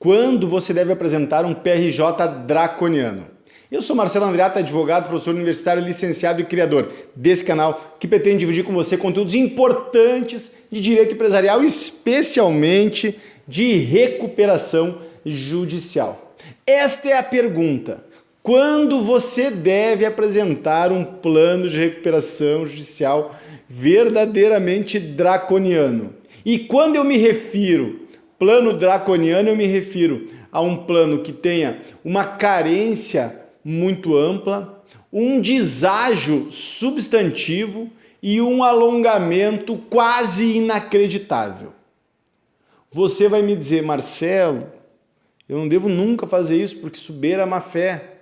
Quando você deve apresentar um PRJ draconiano? Eu sou Marcelo Andreatta, advogado, professor universitário, licenciado e criador desse canal que pretende dividir com você conteúdos importantes de direito empresarial, especialmente de recuperação judicial. Esta é a pergunta: quando você deve apresentar um plano de recuperação judicial verdadeiramente draconiano? E quando eu me refiro plano draconiano, eu me refiro a um plano que tenha uma carência muito ampla, um deságio substantivo e um alongamento quase inacreditável. Você vai me dizer: Marcelo, eu não devo nunca fazer isso porque isso beira a má-fé.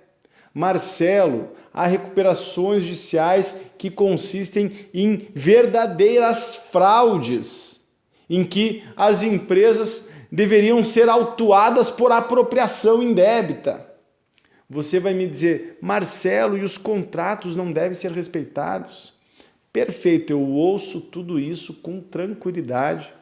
Marcelo, há recuperações judiciais que consistem em verdadeiras fraudes, em que as empresas deveriam ser autuadas por apropriação indébita. Você vai me dizer: Marcelo, e os contratos não devem ser respeitados? Perfeito, eu ouço tudo isso com tranquilidade.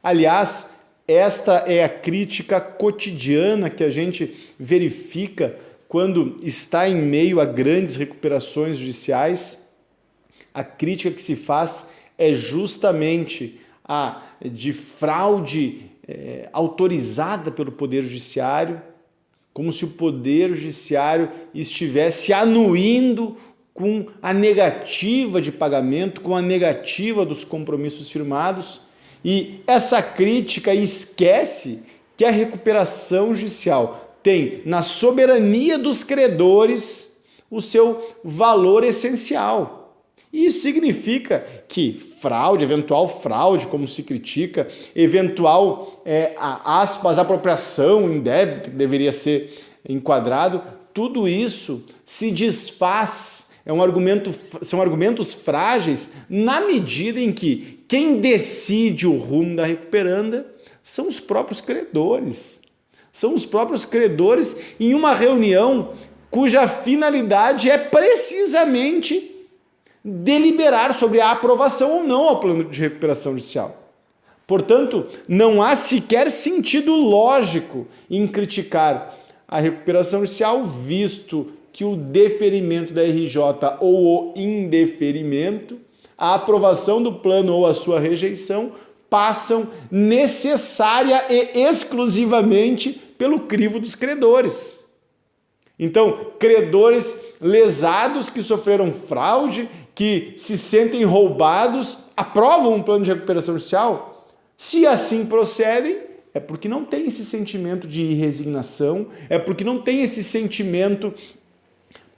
Aliás, esta é a crítica cotidiana que a gente verifica quando está em meio a grandes recuperações judiciais. A crítica que se faz é justamente a de fraude autorizada pelo Poder Judiciário, como se o Poder Judiciário estivesse anuindo com a negativa de pagamento, com a negativa dos compromissos firmados. E essa crítica esquece que a recuperação judicial tem na soberania dos credores o seu valor essencial. Isso significa que fraude, eventual fraude, como se critica, eventual, aspas, apropriação indébita, que deveria ser enquadrado, tudo isso se desfaz, são argumentos frágeis na medida em que quem decide o rumo da recuperanda são os próprios credores. São os próprios credores em uma reunião cuja finalidade é precisamente deliberar sobre a aprovação ou não ao plano de recuperação judicial. Portanto, não há sequer sentido lógico em criticar a recuperação judicial, visto que o deferimento da RJ ou o indeferimento, a aprovação do plano ou a sua rejeição, passam necessária e exclusivamente pelo crivo dos credores. Então, credores lesados que sofreram fraude, que se sentem roubados, aprovam um plano de recuperação judicial? Se assim procedem, é porque não tem esse sentimento de resignação, é porque não tem esse sentimento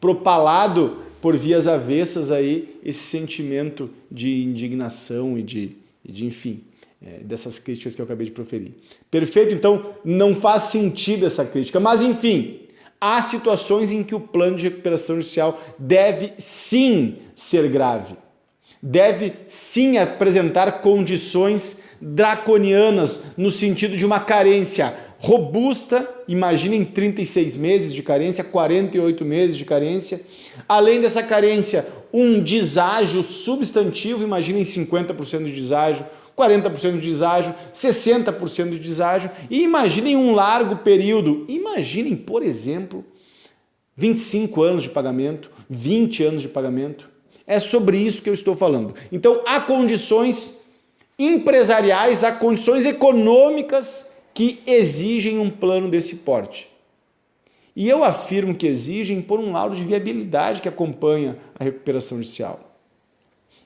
propalado por vias avessas aí, esse sentimento de indignação e de enfim, dessas críticas que eu acabei de proferir. Perfeito? Então, não faz sentido essa crítica, mas enfim, há situações em que o plano de recuperação judicial deve sim ser grave, deve sim apresentar condições draconianas no sentido de uma carência robusta, imaginem 36 meses de carência, 48 meses de carência, além dessa carência, um deságio substantivo, imaginem 50% de deságio, 40% de deságio, 60% de deságio, e imaginem um largo período, imaginem, por exemplo, 25 anos de pagamento, 20 anos de pagamento. É sobre isso que eu estou falando. Então, há condições empresariais, há condições econômicas que exigem um plano desse porte. E eu afirmo que exigem por um laudo de viabilidade que acompanha a recuperação judicial.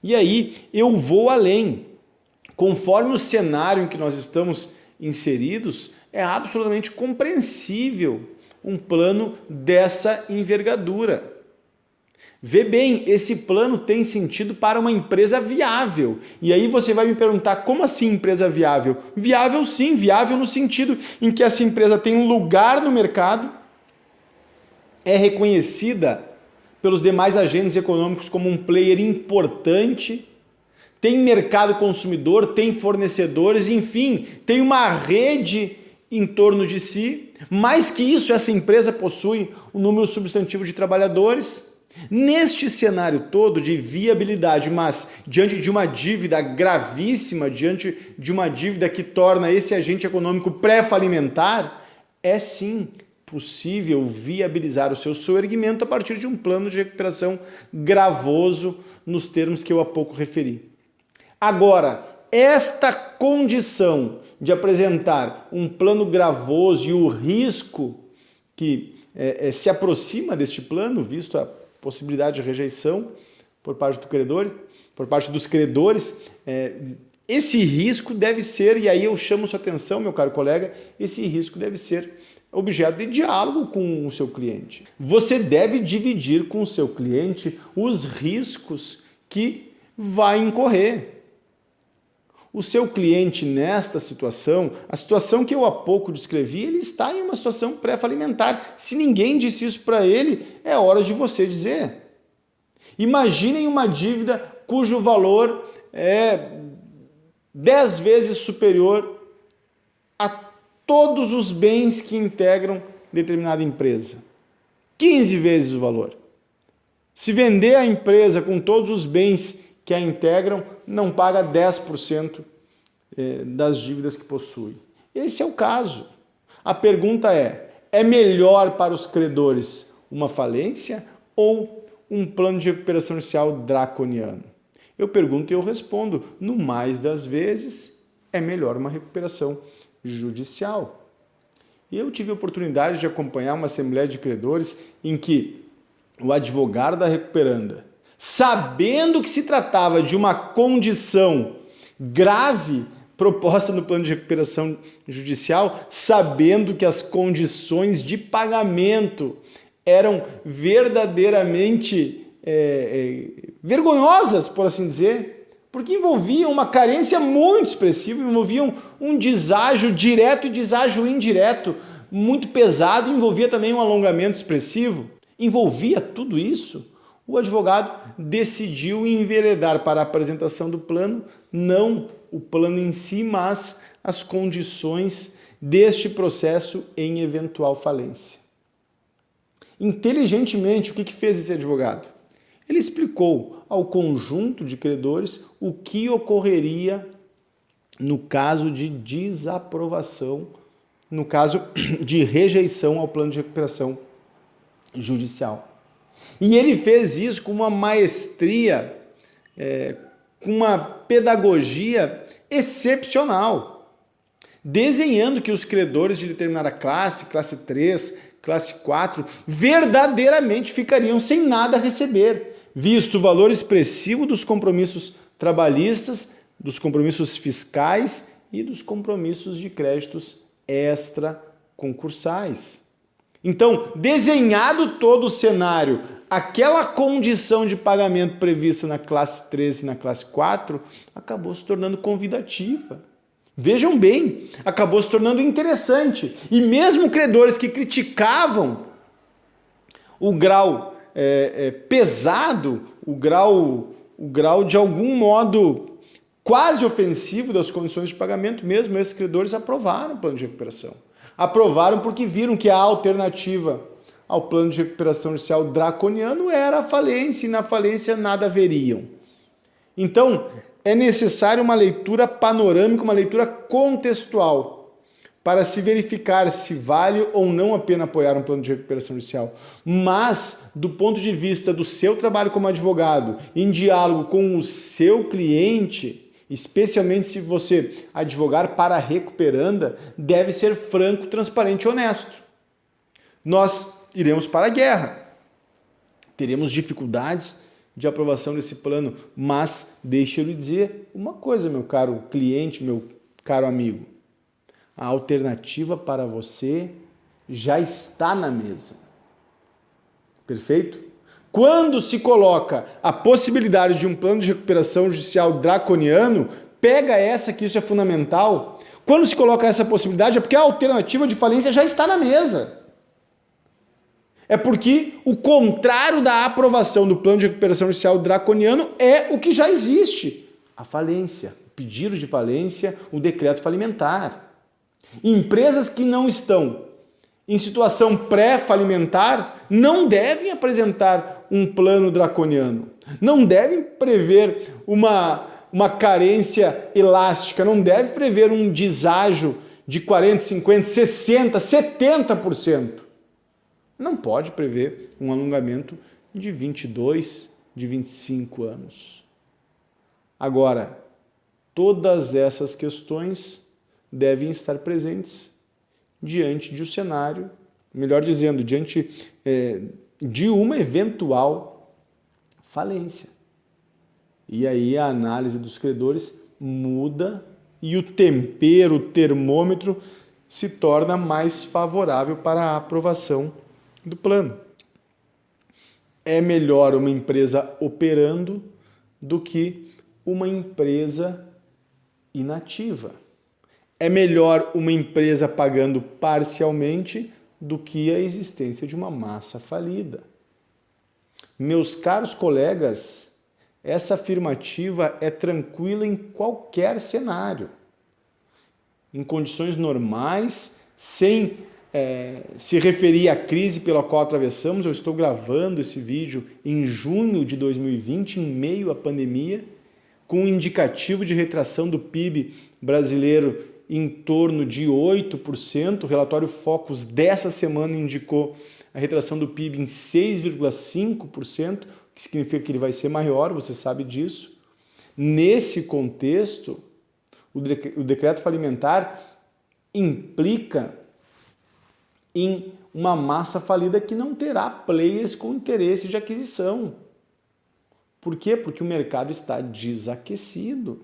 E aí, eu vou além. Conforme o cenário em que nós estamos inseridos, é absolutamente compreensível um plano dessa envergadura. Vê bem, esse plano tem sentido para uma empresa viável. E aí você vai me perguntar, como assim empresa viável? Viável sim, viável no sentido em que essa empresa tem um lugar no mercado, é reconhecida pelos demais agentes econômicos como um player importante, tem mercado consumidor, tem fornecedores, enfim, tem uma rede em torno de si. Mais que isso, essa empresa possui um número substantivo de trabalhadores. Neste cenário todo de viabilidade, mas diante de uma dívida gravíssima, diante de uma dívida que torna esse agente econômico pré-falimentar, é sim possível viabilizar o seu soerguimento a partir de um plano de recuperação gravoso nos termos que eu há pouco referi. Agora, esta condição de apresentar um plano gravoso e o risco que se aproxima deste plano, visto a possibilidade de rejeição por parte dos credores, esse risco deve ser, e aí eu chamo sua atenção, meu caro colega, esse risco deve ser objeto de diálogo com o seu cliente. Você deve dividir com o seu cliente os riscos que vai incorrer. O seu cliente nesta situação, a situação que eu há pouco descrevi, ele está em uma situação pré-falimentar. Se ninguém disse isso para ele, é hora de você dizer. Imaginem uma dívida cujo valor é 10 vezes superior a todos os bens que integram determinada empresa. 15 vezes o valor. Se vender a empresa com todos os bens que a integram, não paga 10% das dívidas que possui. Esse é o caso. A pergunta é melhor para os credores uma falência ou um plano de recuperação judicial draconiano? Eu pergunto e eu respondo, no mais das vezes, é melhor uma recuperação judicial. Eu tive a oportunidade de acompanhar uma assembleia de credores em que o advogado da recuperanda, sabendo que se tratava de uma condição grave proposta no plano de recuperação judicial, sabendo que as condições de pagamento eram verdadeiramente vergonhosas, por assim dizer, porque envolviam uma carência muito expressiva, envolviam um deságio direto e deságio indireto muito pesado, envolvia também um alongamento expressivo, envolvia tudo isso. O advogado decidiu enveredar para a apresentação do plano, não o plano em si, mas as condições deste processo em eventual falência. Inteligentemente, o que fez esse advogado? Ele explicou ao conjunto de credores o que ocorreria no caso de desaprovação, no caso de rejeição ao plano de recuperação judicial. E ele fez isso com uma maestria, com uma pedagogia excepcional, desenhando que os credores de determinada classe 3, classe 4, verdadeiramente ficariam sem nada a receber, visto o valor expressivo dos compromissos trabalhistas, dos compromissos fiscais e dos compromissos de créditos extraconcursais. Então, desenhado todo o cenário, aquela condição de pagamento prevista na classe 3 e na classe 4 acabou se tornando convidativa. Vejam bem, acabou se tornando interessante. E mesmo credores que criticavam o grau pesado, o grau de algum modo quase ofensivo das condições de pagamento, mesmo esses credores aprovaram o plano de recuperação. Aprovaram porque viram que a alternativa ao plano de recuperação judicial draconiano era a falência, e na falência nada veriam. Então, é necessária uma leitura panorâmica, uma leitura contextual, para se verificar se vale ou não a pena apoiar um plano de recuperação judicial. Mas, do ponto de vista do seu trabalho como advogado, em diálogo com o seu cliente, especialmente se você advogar para a recuperanda, deve ser franco, transparente e honesto. Nós iremos para a guerra. Teremos dificuldades de aprovação desse plano, mas deixa eu lhe dizer uma coisa, meu caro cliente, meu caro amigo. A alternativa para você já está na mesa. Perfeito? Quando se coloca a possibilidade de um plano de recuperação judicial draconiano, pega essa que isso é fundamental. Quando se coloca essa possibilidade é porque a alternativa de falência já está na mesa. É porque o contrário da aprovação do plano de recuperação judicial draconiano é o que já existe. A falência, o pedido de falência, o decreto falimentar. Empresas que não estão em situação pré-falimentar não devem apresentar um plano draconiano, não devem prever uma carência elástica, não deve prever um deságio de 40%, 50%, 60%, 70%. Não pode prever um alongamento de 22, de 25 anos. Agora, todas essas questões devem estar presentes diante de um cenário, melhor dizendo, diante de uma eventual falência. E aí a análise dos credores muda e o tempero, o termômetro, se torna mais favorável para a aprovação do plano. É melhor uma empresa operando do que uma empresa inativa. É melhor uma empresa pagando parcialmente do que a existência de uma massa falida. Meus caros colegas, essa afirmativa é tranquila em qualquer cenário. Em condições normais, sem se referir à crise pela qual atravessamos, eu estou gravando esse vídeo em junho de 2020, em meio à pandemia, com um indicativo de retração do PIB brasileiro em torno de 8%. O relatório Focus dessa semana indicou a retração do PIB em 6,5%, o que significa que ele vai ser maior, você sabe disso. Nesse contexto, o decreto falimentar implica em uma massa falida que não terá players com interesse de aquisição. Por quê? Porque o mercado está desaquecido.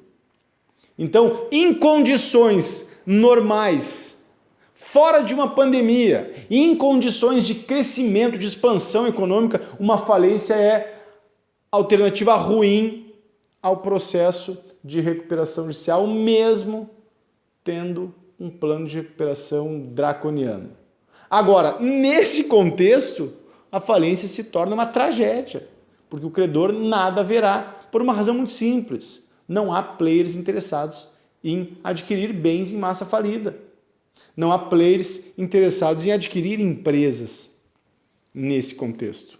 Então, em condições normais, fora de uma pandemia, em condições de crescimento, de expansão econômica, uma falência é alternativa ruim ao processo de recuperação judicial, mesmo tendo um plano de recuperação draconiano. Agora, nesse contexto, a falência se torna uma tragédia, porque o credor nada verá, por uma razão muito simples. Não há players interessados em adquirir bens em massa falida. Não há players interessados em adquirir empresas nesse contexto.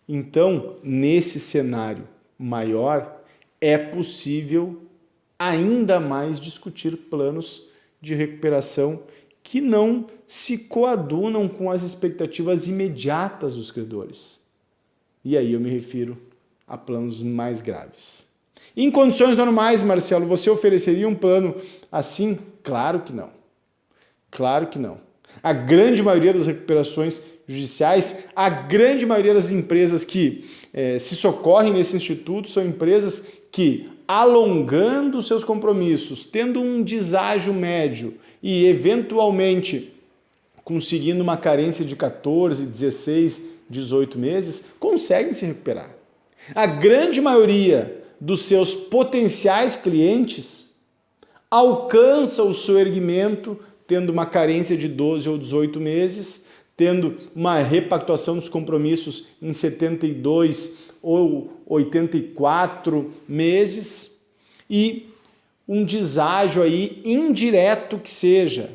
Então, nesse cenário maior, é possível ainda mais discutir planos de recuperação que não se coadunam com as expectativas imediatas dos credores. E aí eu me refiro a planos mais graves. Em condições normais, Marcelo, você ofereceria um plano assim? Claro que não. Claro que não. A grande maioria das recuperações judiciais, a grande maioria das empresas que se socorrem nesse instituto são empresas que, alongando seus compromissos, tendo um deságio médio e, eventualmente, conseguindo uma carência de 14, 16, 18 meses, conseguem se recuperar. A grande maioria dos seus potenciais clientes alcança o seu erguimento tendo uma carência de 12 ou 18 meses, tendo uma repactuação dos compromissos em 72 ou 84 meses e um deságio aí indireto que seja.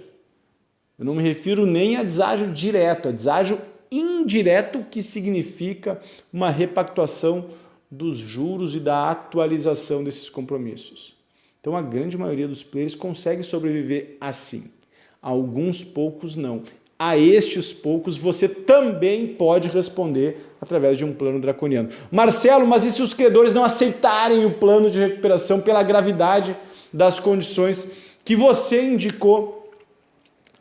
Eu não me refiro nem a deságio direto, a deságio indireto, que significa uma repactuação dos juros e da atualização desses compromissos. Então a grande maioria dos players consegue sobreviver assim. Alguns poucos não. A estes poucos você também pode responder através de um plano draconiano. Marcelo, mas e se os credores não aceitarem o plano de recuperação pela gravidade das condições que você indicou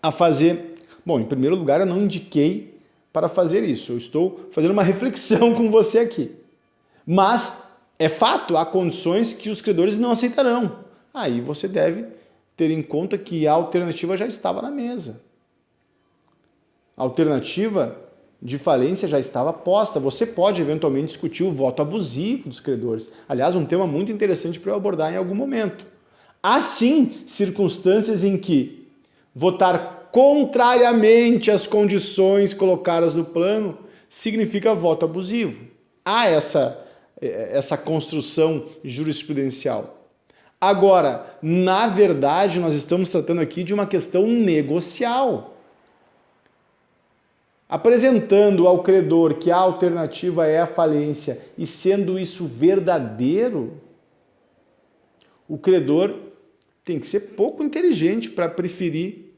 a fazer? Bom, em primeiro lugar, eu não indiquei para fazer isso. Eu estou fazendo uma reflexão com você aqui. Mas é fato, há condições que os credores não aceitarão. Aí você deve ter em conta que a alternativa já estava na mesa. A alternativa de falência já estava posta. Você pode eventualmente discutir o voto abusivo dos credores. Aliás, um tema muito interessante para eu abordar em algum momento. Há sim circunstâncias em que votar contrariamente às condições colocadas no plano significa voto abusivo. Há essa construção jurisprudencial. Agora, na verdade, nós estamos tratando aqui de uma questão negocial. Apresentando ao credor que a alternativa é a falência e sendo isso verdadeiro, o credor tem que ser pouco inteligente para preferir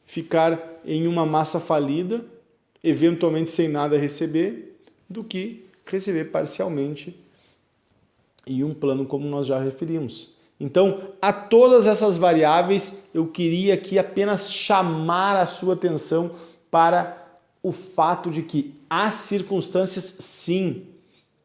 ficar em uma massa falida, eventualmente sem nada a receber, do que receber parcialmente em um plano como nós já referimos. Então, a todas essas variáveis, eu queria aqui apenas chamar a sua atenção para o fato de que há circunstâncias, sim,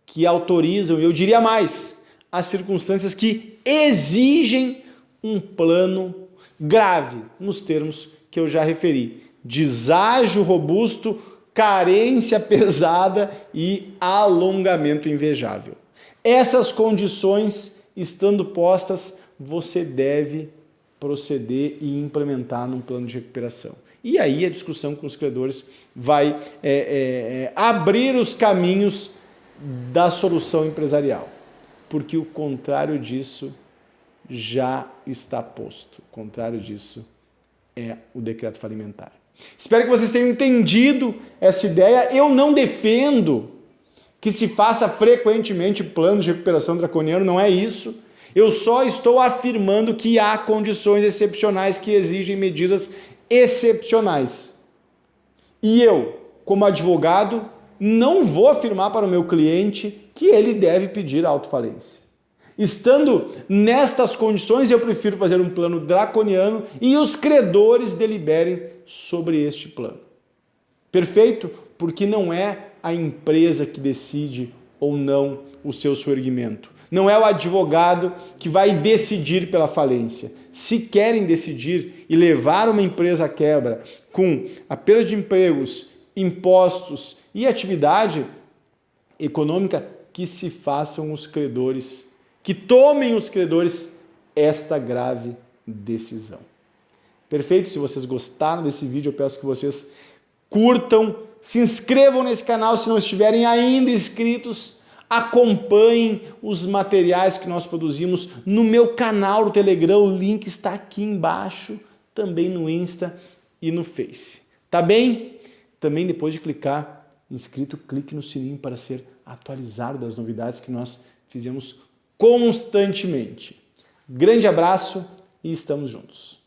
que autorizam, e eu diria mais, há circunstâncias que exigem um plano grave, nos termos que eu já referi. Deságio robusto, carência pesada e alongamento invejável. Essas condições estando postas, você deve proceder e implementar num plano de recuperação. E aí a discussão com os credores vai abrir os caminhos da solução empresarial, porque o contrário disso já está posto. O contrário disso é o decreto falimentar. Espero que vocês tenham entendido essa ideia. Eu não defendo que se faça frequentemente planos de recuperação draconiano, não é isso. Eu só estou afirmando que há condições excepcionais que exigem medidas excepcionais. E eu, como advogado, não vou afirmar para o meu cliente que ele deve pedir autofalência. Estando nestas condições, eu prefiro fazer um plano draconiano e os credores deliberem sobre este plano. Perfeito? Porque não é a empresa que decide ou não o seu soerguimento. Não é o advogado que vai decidir pela falência. Se querem decidir e levar uma empresa à quebra com a perda de empregos, impostos e atividade econômica, que se façam os credores, que tomem os credores esta grave decisão. Perfeito? Se vocês gostaram desse vídeo, eu peço que vocês curtam, se inscrevam nesse canal se não estiverem ainda inscritos, acompanhem os materiais que nós produzimos no meu canal do Telegram, o link está aqui embaixo, também no Insta e no Face. Tá bem? Também depois de clicar inscrito, clique no sininho para ser atualizado das novidades que nós fizemos constantemente. Grande abraço e estamos juntos.